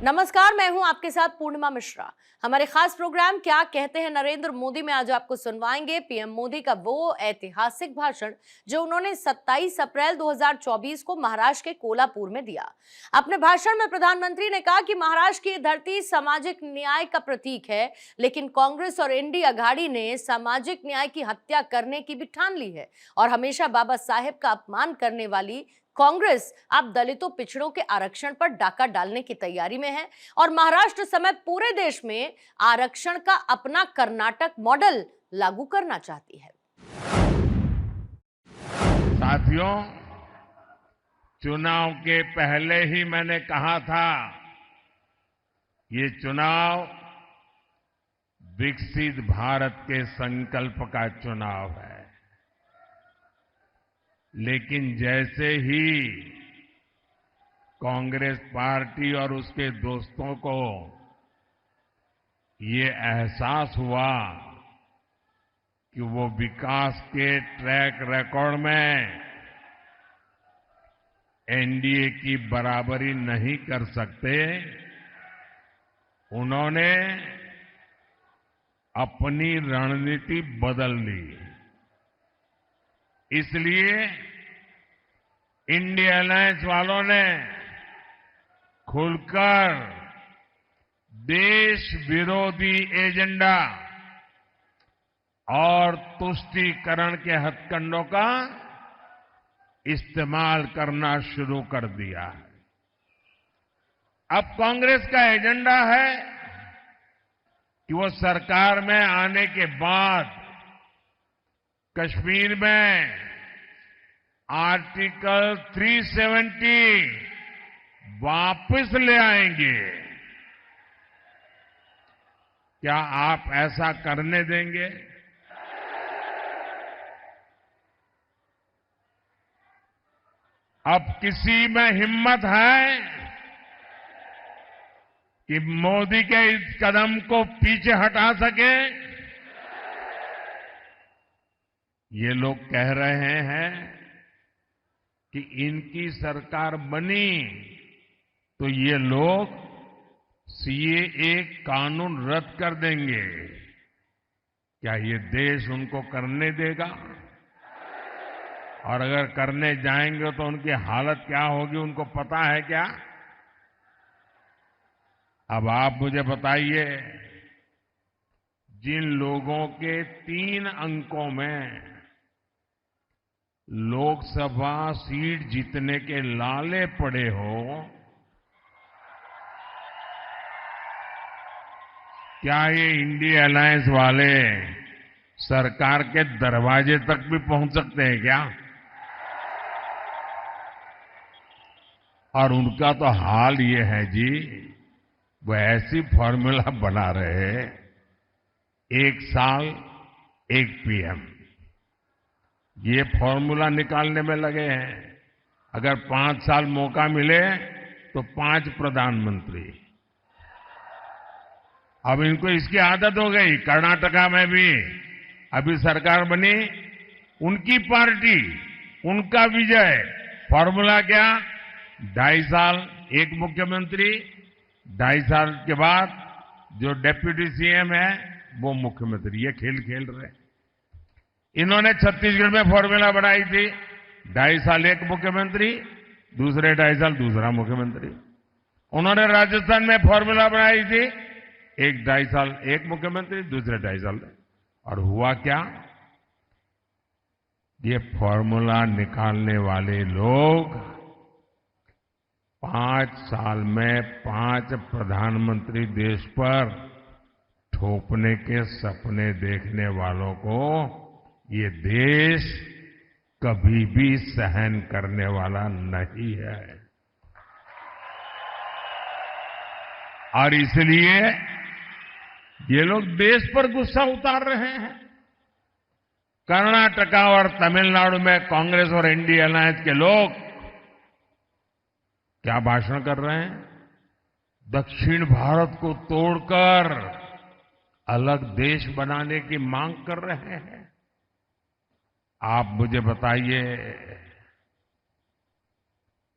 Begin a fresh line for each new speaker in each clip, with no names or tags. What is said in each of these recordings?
नमस्कार, मैं हूं आपके साथ पूर्णिमा मिश्रा। हमारे खास प्रोग्राम क्या कहते हैं नरेंद्र मोदी में आज आपको सुनवाएंगे पीएम मोदी का वो ऐतिहासिक भाषण जो उन्होंने 27 अप्रैल 2024 को महाराष्ट्र के कोल्हापुर में दिया। अपने भाषण में प्रधानमंत्री ने कहा कि महाराष्ट्र की धरती सामाजिक न्याय का प्रतीक है, लेकिन कांग्रेस और इंडी अघाड़ी ने सामाजिक न्याय की हत्या करने की भी ठान ली है और हमेशा बाबा साहेब का अपमान करने वाली कांग्रेस अब दलितों पिछड़ों के आरक्षण पर डाका डालने की तैयारी में है और महाराष्ट्र समेत पूरे देश में आरक्षण का अपना कर्नाटक मॉडल लागू करना चाहती है।
साथियों, चुनाव के पहले ही मैंने कहा था, ये चुनाव विकसित भारत के संकल्प का चुनाव है। लेकिन जैसे ही कांग्रेस पार्टी और उसके दोस्तों को ये एहसास हुआ कि वो विकास के ट्रैक रिकॉर्ड में एनडीए की बराबरी नहीं कर सकते, उन्होंने अपनी रणनीति बदल ली। इसलिए इंडिया अलायंस वालों ने खुलकर देश विरोधी एजेंडा और तुष्टीकरण के हथकंडों का इस्तेमाल करना शुरू कर दिया है। अब कांग्रेस का एजेंडा है कि वो सरकार में आने के बाद कश्मीर में आर्टिकल 370 वापस ले आएंगे। क्या आप ऐसा करने देंगे? अब किसी में हिम्मत है कि मोदी के इस कदम को पीछे हटा सके? ये लोग कह रहे हैं कि इनकी सरकार बनी तो ये लोग सीएए कानून रद्द कर देंगे। क्या ये देश उनको करने देगा? और अगर करने जाएंगे तो उनकी हालत क्या होगी, उनको पता है क्या? अब आप मुझे बताइए, जिन लोगों के 3 अंकों में लोकसभा सीट जीतने के लाले पड़े हो, क्या ये इंडिया अलायंस वाले सरकार के दरवाजे तक भी पहुंच सकते हैं क्या? और उनका तो हाल ये है जी, वो ऐसी फॉर्मूला बना रहे, 1 साल 1 पीएम, ये फॉर्मूला निकालने में लगे हैं। अगर 5 साल मौका मिले तो 5 प्रधानमंत्री। अब इनको इसकी आदत हो गई। कर्नाटका में भी अभी सरकार बनी, उनकी पार्टी, उनका विजय। फॉर्मूला क्या? 2.5 साल 1 मुख्यमंत्री, 2.5 साल के बाद जो डेप्यूटी सीएम है वो मुख्यमंत्री। ये खेल खेल रहे। इन्होंने छत्तीसगढ़ में फॉर्मूला बनाई थी, 2.5 साल 1 मुख्यमंत्री, दूसरे 2.5 साल दूसरा मुख्यमंत्री। उन्होंने राजस्थान में फॉर्मूला बनाई थी, 2.5 साल 1 मुख्यमंत्री, दूसरे 2.5 साल। और हुआ क्या? ये फॉर्मूला निकालने वाले लोग 5 साल में 5 प्रधानमंत्री देश पर थोपने के सपने देखने वालों को ये देश कभी भी सहन करने वाला नहीं है। और इसलिए ये लोग देश पर गुस्सा उतार रहे हैं। कर्नाटका और तमिलनाडु में कांग्रेस और इंडिया अलायंस के लोग क्या भाषण कर रहे हैं? दक्षिण भारत को तोड़कर अलग देश बनाने की मांग कर रहे हैं। आप मुझे बताइए,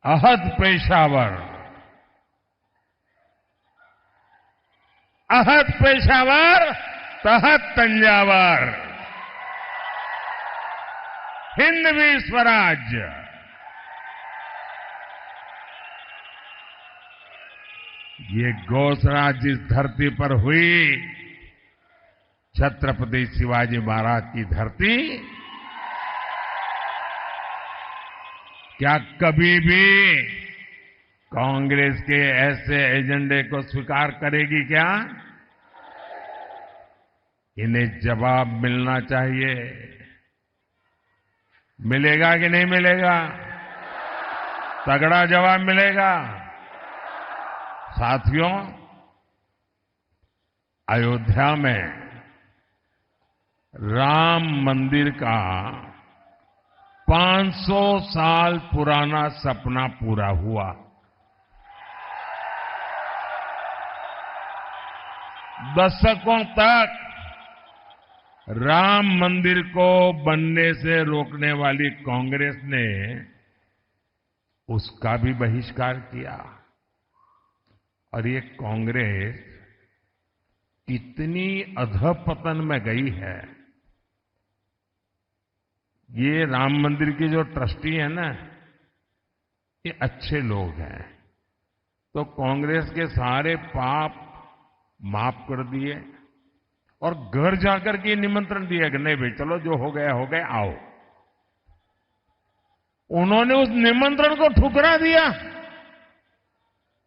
अहद पेशावर अहद पेशावर तहत तंजावर, हिंदवी स्वराज्य। ये घोषणा जिस धरती पर हुई, छत्रपति शिवाजी महाराज की धरती, क्या कभी भी कांग्रेस के ऐसे एजेंडे को स्वीकार करेगी क्या? इन्हें जवाब मिलना चाहिए। मिलेगा कि नहीं मिलेगा? तगड़ा जवाब मिलेगा। साथियों, अयोध्या में राम मंदिर का 500 साल पुराना सपना पूरा हुआ। दशकों तक राम मंदिर को बनने से रोकने वाली कांग्रेस ने उसका भी बहिष्कार किया। और ये कांग्रेस कितनी अधपतन में गई है। ये राम मंदिर के जो ट्रस्टी है ना, ये अच्छे लोग हैं, तो कांग्रेस के सारे पाप माफ कर दिए और घर जाकर के निमंत्रण दिया कि नहीं भाई चलो, जो हो गया आओ। उन्होंने उस निमंत्रण को ठुकरा दिया।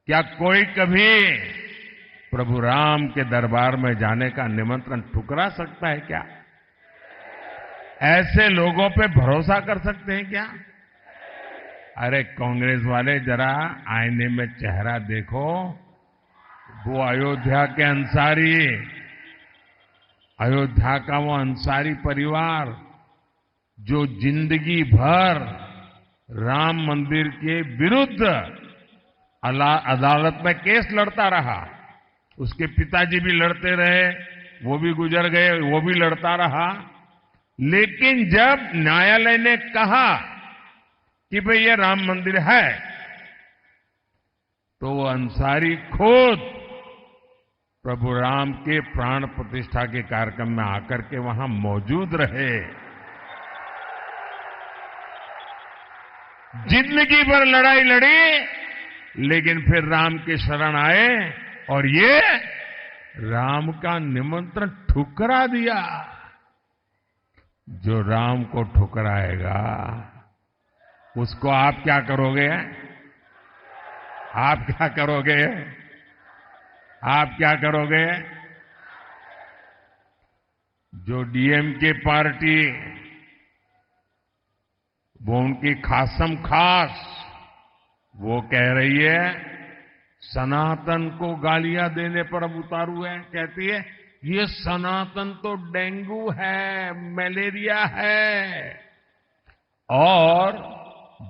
क्या कोई कभी प्रभु राम के दरबार में जाने का निमंत्रण ठुकरा सकता है क्या? ऐसे लोगों पे भरोसा कर सकते हैं क्या? अरे कांग्रेस वाले, जरा आईने में चेहरा देखो। वो अयोध्या के अंसारी, अयोध्या का वो अंसारी परिवार जो जिंदगी भर राम मंदिर के विरुद्ध अदालत में केस लड़ता रहा। उसके पिताजी भी लड़ते रहे, वो भी गुजर गए, वो भी लड़ता रहा। लेकिन जब न्यायालय ने कहा कि भाई ये राम मंदिर है, तो वो अंसारी खुद प्रभु राम के प्राण प्रतिष्ठा के कार्यक्रम में आकर के वहां मौजूद रहे। जिंदगी भर लड़ाई लड़ी, लेकिन फिर राम के शरण आए और ये राम का निमंत्रण ठुकरा दिया। जो राम को ठुकराएगा उसको आप क्या करोगे? आप क्या करोगे? आप क्या करोगे? जो डीएमके पार्टी, वो उनकी खासम खास वो कह रही है, सनातन को गालियां देने पर अब उतारू है। कहती है ये सनातन तो डेंगू है, मलेरिया है। और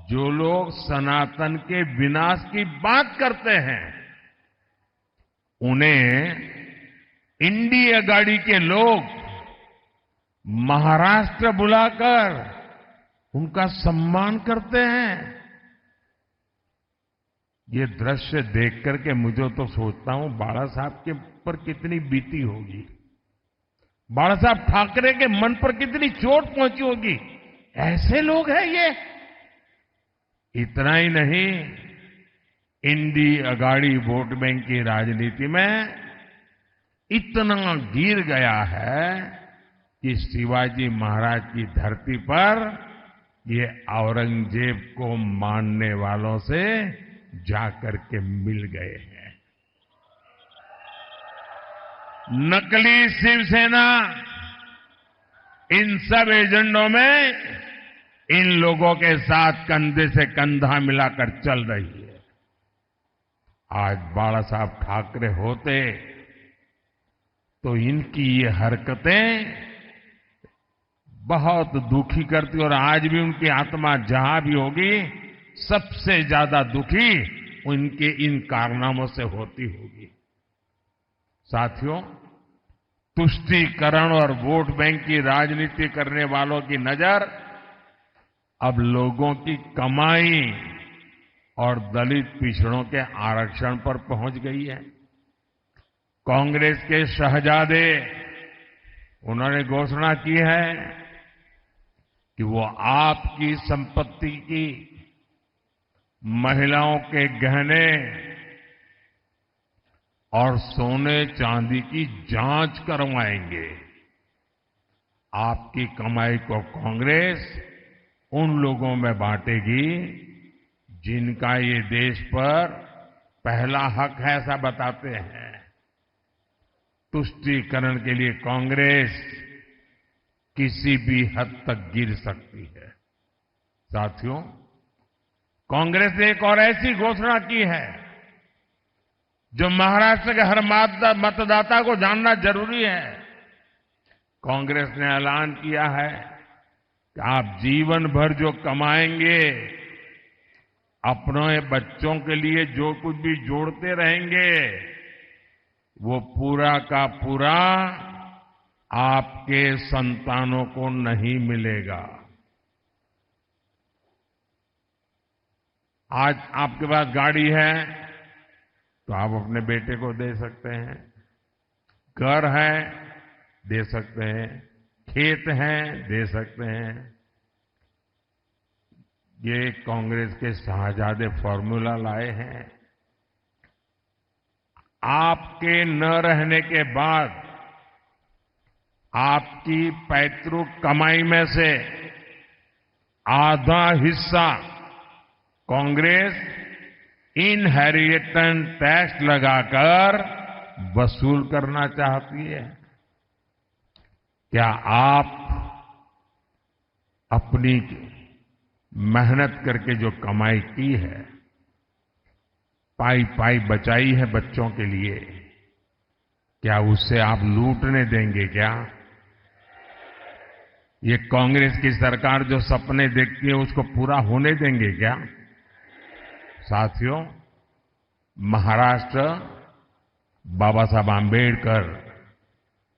जो लोग सनातन के विनाश की बात करते हैं, उन्हें इंडिया गाड़ी के लोग महाराष्ट्र बुलाकर उनका सम्मान करते हैं। ये दृश्य देख करके मुझे तो सोचता हूं बाला साहब के पर कितनी बीती होगी, बाला साहब ठाकरे के मन पर कितनी चोट पहुंची होगी। ऐसे लोग हैं ये। इतना ही नहीं, इंडी अगाड़ी वोट बैंक की राजनीति में इतना गिर गया है कि शिवाजी महाराज की धरती पर ये औरंगजेब को मानने वालों से जाकर के मिल गए हैं। नकली शिवसेना इन सब एजेंडों में इन लोगों के साथ कंधे से कंधा मिलाकर चल रही है। आज बाला साहब ठाकरे होते तो इनकी ये हरकतें बहुत दुखी करती, और आज भी उनकी आत्मा जहां भी होगी सबसे ज्यादा दुखी उनके इन कारनामों से होती होगी। साथियों, तुष्टीकरण और वोट बैंक की राजनीति करने वालों की नजर अब लोगों की कमाई और दलित पिछड़ों के आरक्षण पर पहुंच गई है। कांग्रेस के शहजादे उन्होंने घोषणा की है कि वो आपकी संपत्ति की, महिलाओं के गहने और सोने चांदी की जांच करवाएंगे। आपकी कमाई को कांग्रेस उन लोगों में बांटेगी जिनका ये देश पर पहला हक है, ऐसा बताते हैं। तुष्टीकरण के लिए कांग्रेस किसी भी हद तक गिर सकती है। साथियों, कांग्रेस ने एक और ऐसी घोषणा की है जो महाराष्ट्र के हर मतदाता को जानना जरूरी है। कांग्रेस ने ऐलान किया है कि आप जीवन भर जो कमाएंगे, अपने बच्चों के लिए जो कुछ भी जोड़ते रहेंगे, वो पूरा का पूरा आपके संतानों को नहीं मिलेगा। आज आपके पास गाड़ी है तो आप अपने बेटे को दे सकते हैं, घर है दे सकते हैं, खेत हैं दे सकते हैं। ये कांग्रेस के शाहजादे फॉर्मूला लाए हैं। आपके न रहने के बाद आपकी पैतृक कमाई में से आधा हिस्सा कांग्रेस इनहेरिटेंस टैक्स लगाकर वसूल करना चाहती है। क्या आप अपनी मेहनत करके जो कमाई की है, पाई पाई बचाई है बच्चों के लिए, क्या उससे आप लूटने देंगे क्या? ये कांग्रेस की सरकार जो सपने देखती है उसको पूरा होने देंगे क्या? साथियों, महाराष्ट्र बाबा साहब आंबेडकर,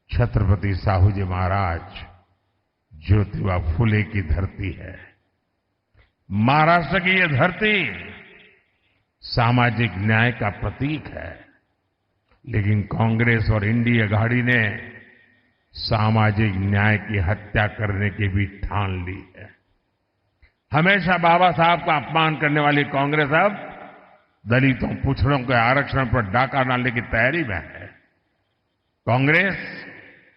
छत्रपति साहू जी महाराज, ज्योतिबा फुले की धरती है। महाराष्ट्र की यह धरती सामाजिक न्याय का प्रतीक है, लेकिन कांग्रेस और इंडी अघाड़ी ने सामाजिक न्याय की हत्या करने की भी ठान ली है। हमेशा बाबा साहब का अपमान करने वाली कांग्रेस अब दलितों, पिछड़ों के आरक्षण पर डाका डालने की तैयारी में है। कांग्रेस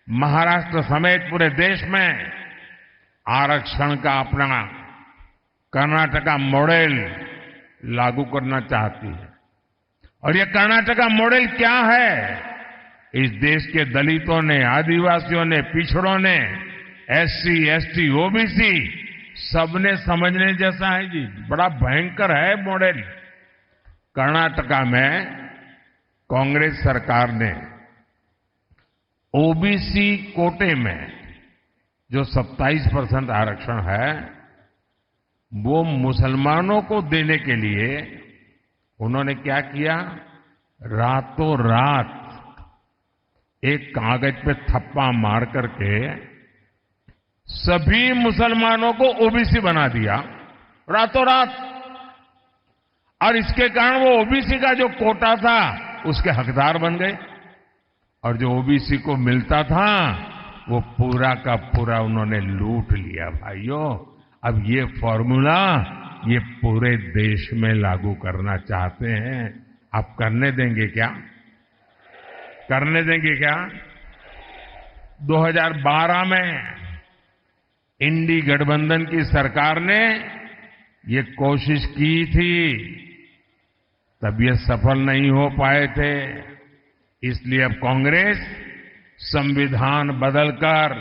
महाराष्ट्र समेत पूरे देश में आरक्षण का अपना कर्नाटका मॉडल लागू करना चाहती है। और ये कर्नाटका मॉडल क्या है? इस देश के दलितों ने, आदिवासियों ने, पिछड़ों ने, एससी, एसटी, ओबीसी सबने समझने जैसा है जी। बड़ा भयंकर है मॉडल। कर्नाटका में कांग्रेस सरकार ने ओबीसी कोटे में जो 27% आरक्षण है वो मुसलमानों को देने के लिए उन्होंने क्या किया? रातों रात एक कागज पे थप्पा मार करके सभी मुसलमानों को ओबीसी बना दिया, रातों रात। और इसके कारण वो ओबीसी का जो कोटा था उसके हकदार बन गए, और जो ओबीसी को मिलता था वो पूरा का पूरा उन्होंने लूट लिया। भाइयों, अब ये फॉर्मूला ये पूरे देश में लागू करना चाहते हैं। आप करने देंगे क्या? करने देंगे क्या? 2012 में इंडी गठबंधन की सरकार ने ये कोशिश की थी, तब ये सफल नहीं हो पाए थे। इसलिए अब कांग्रेस संविधान बदलकर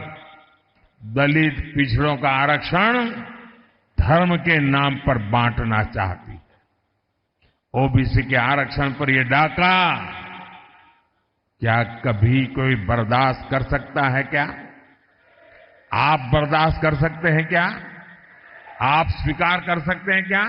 दलित, पिछड़ों का आरक्षण धर्म के नाम पर बांटना चाहती है। ओबीसी के आरक्षण पर यह डाका क्या कभी कोई बर्दाश्त कर सकता है क्या? आप बर्दाश्त कर सकते हैं क्या? आप स्वीकार कर सकते हैं क्या?